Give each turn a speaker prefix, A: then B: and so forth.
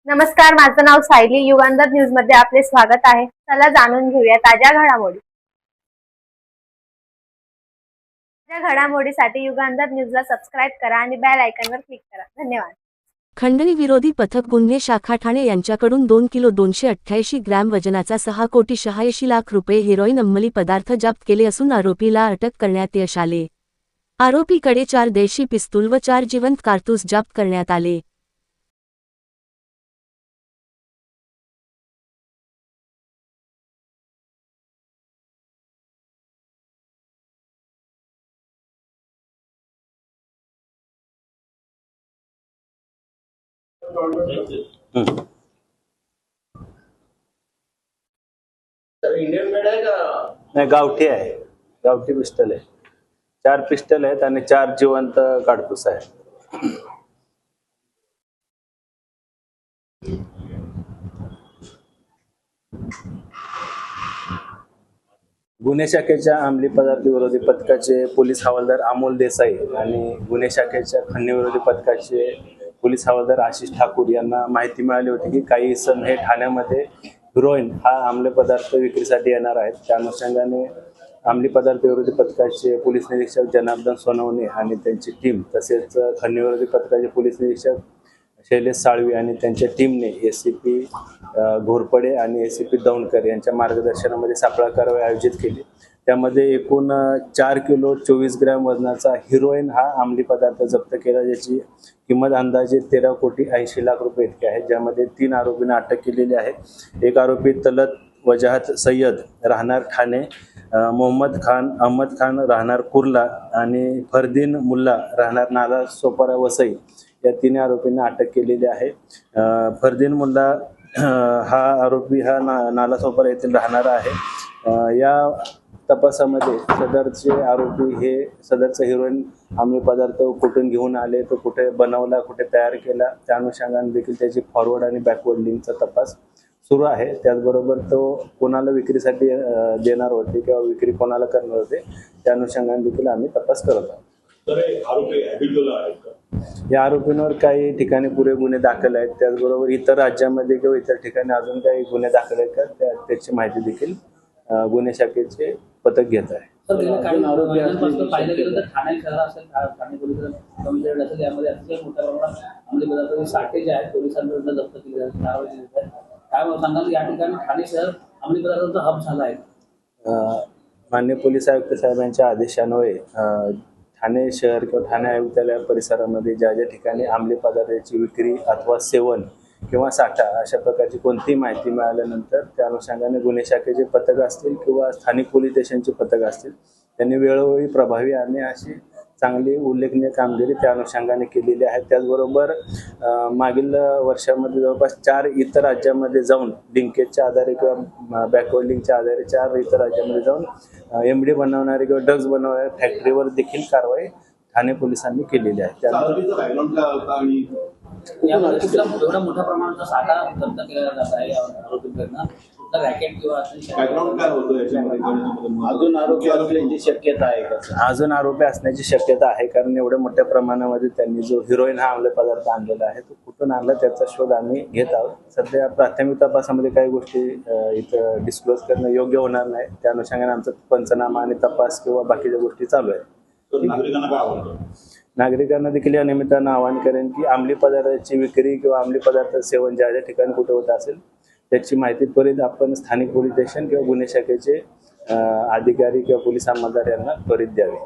A: नमस्कार, माझं नाव सायली. युगांधर न्यूज मध्ये आपले स्वागत आहे. चला जाणून घेऊया ताज्या घडामोडी. ताज्या घडामोडीसाठी युगांधर न्यूजला सबस्क्राईब करा आणि बेल आयकॉनवर क्लिक करा. धन्यवाद.
B: खंडणी विरोधी पथक गुन्हे शाखा ठाणे यांच्याकडून 2 किलो 288 ग्रॅम वजनाचा 6,86,00,000 रुपये हेरोईन अंमली पदार्थ जप्त केले असून आरोपीला अटक करण्यात यश आले. आरोपीकडे 4 देशी पिस्तूल व 4 जिवंत कारतूस जप्त करण्यात आले.
C: इंडियन मेड आहे का?
D: नाही, गावठी आहे. गावठी पिस्टल आहे. 4 पिस्टल आहेत आणि 4 जिवंत काडतूस आहे. गुन्हे शाखेच्या अंमली पदार्थ विरोधी पथकाचे पोलीस हवालदार अमोल देसाई आणि गुन्हे शाखेच्या खंडणी विरोधी पथकाचे पोलीस हवालदार आशिष ठाकूर यांना माहिती मिळाली होती की काही इसम हे ठाण्यामध्ये हिरोईन हा अंमली पदार्थ विक्रीसाठी येणार आहेत. त्या अनुषंगाने अंमली पदार्थ विरोधी पथकाचे पोलीस निरीक्षक जनार्दन सोनवणे आणि त्यांची टीम, तसेच खंडणी विरोधी पथकाचे पोलीस निरीक्षक शैलेश साळवी आणि त्यांच्या टीमने एसीपी घोरपडे आणि एसीपी दौंडकर यांच्या मार्गदर्शनामध्ये सापळा कारवाई आयोजित केली. त्यामध्ये एकूण 4 किलो 24 ग्रॅम वजनाचा हिरोईन हा अंमली पदार्थ जप्त केला, ज्याची किंमत अंदाजे 13,80,00,000 रुपये इतकी आहे. ज्यामध्ये 3 आरोपींना अटक केलेली आहे. एक आरोपी तलत वजाहत सय्यद राहणार ठाणे, मोहम्मद खान अहमद खान राहणार कुर्ला आणि फरदीन मुल्ला राहणार नाला सोपारा वसई या 3 आरोपींना अटक केलेली आहे. फरदीन मुल्ला हा आरोपी हा नाला सोपारा येथील राहणारा आहे. या तपासामध्ये सदरचे आरोपी हे सदरचा हिरोईन अंमली पदार्थ कुठून घेऊन आले, तो कुठे बनवला, कुठे तयार केला, त्या अनुषंगाने देखील त्याची फॉरवर्ड आणि बॅकवर्ड लिंकचा तपास सुरू आहे. त्याचबरोबर तो कोणाला विक्रीसाठी देणार होते किंवा विक्री कोणाला करणार होते त्या अनुषंगाने देखील आम्ही तपास करत आहोत. या आरोपींवर काही ठिकाणी पुरे गुन्हे दाखल आहेत. त्याचबरोबर इतर राज्यामध्ये किंवा इतर ठिकाणी अजून काही गुन्हे दाखल आहेत का त्याची माहिती देखील गुन्हे शाखेचे पथक घेत आहे.
C: पाहिलं गेलं तर ठाणे शहर असेल, ठाणे पोलीस कमिशनरेट असेल, यामध्ये अतिशय मोठ्या प्रमाणात अंमली पदार्थाचे साठे जे आहेत पोलिसांकडून जप्त केले आहेत. काय सांगाल, या ठिकाणी ठाणे शहर अंमली पदार्थांचा हब झाला आहे?
D: माननीय पोलीस आयुक्त साहेबांच्या आदेशान्वये ठाणे शहर किंवा ठाणे आयुक्तालय परिसरामध्ये ज्या ज्या ठिकाणी अंमली पदार्थाची विक्री अथवा सेवन किंवा साठा अशा प्रकारची कोणतीही माहिती मिळाल्यानंतर त्या अनुषंगाने गुन्हे शाखेचे पथक असतील किंवा स्थानिक पोलीस स्टेशनचे पथक असतील, त्यांनी वेळोवेळी प्रभावी आणि अशी चांगली उल्लेखनीय कामगिरी त्या अनुषंगाने केलेली आहे. त्याचबरोबर मागील वर्षामध्ये जवळपास 4 इतर राज्यामध्ये जाऊन लिंकेजच्या आधारे किंवा बॅकवर्ड लिंकच्या आधारे 4 इतर राज्यामध्ये जाऊन एमडी बनवणारे किंवा ड्रग्ज बनवणाऱ्या फॅक्टरीवर देखील कारवाई ठाणे पोलिसांनी केलेली आहे.
C: यामध्ये एवढा मोठ्या प्रमाणाचा साठा जप्त केला जात आहे आरोपींकडनं. रॅकेट किंवा
D: अजून आरोपी असण्याची शक्यता आहे का? अजून आरोपी असण्याची शक्यता आहे, कारण एवढ्या मोठ्या प्रमाणामध्ये त्यांनी जो हिरोईन हा अंमली पदार्थ आणलेला आहे तो कुठून आणला त्याचा शोध आम्ही घेत आहोत. सध्या प्राथमिक तपासामध्ये काही गोष्टी इथं डिस्क्लोज करणं योग्य होणार नाही. त्या अनुषंगाने आमचा पंचनामा आणि तपास किंवा बाकीच्या गोष्टी चालू आहेत. नागरिकांना देखील या निमित्तानं आवाहन करेन की अंमली पदार्थाची विक्री किंवा अंमली पदार्थ सेवन ज्या ज्या ठिकाणी कुठे होत असेल त्याची माहिती त्वरित आपण स्थानिक पोलीस स्टेशन किंवा गुन्हे शाखेचे अधिकारी किंवा पोलीस अंमलदार यांना त्वरित द्यावी.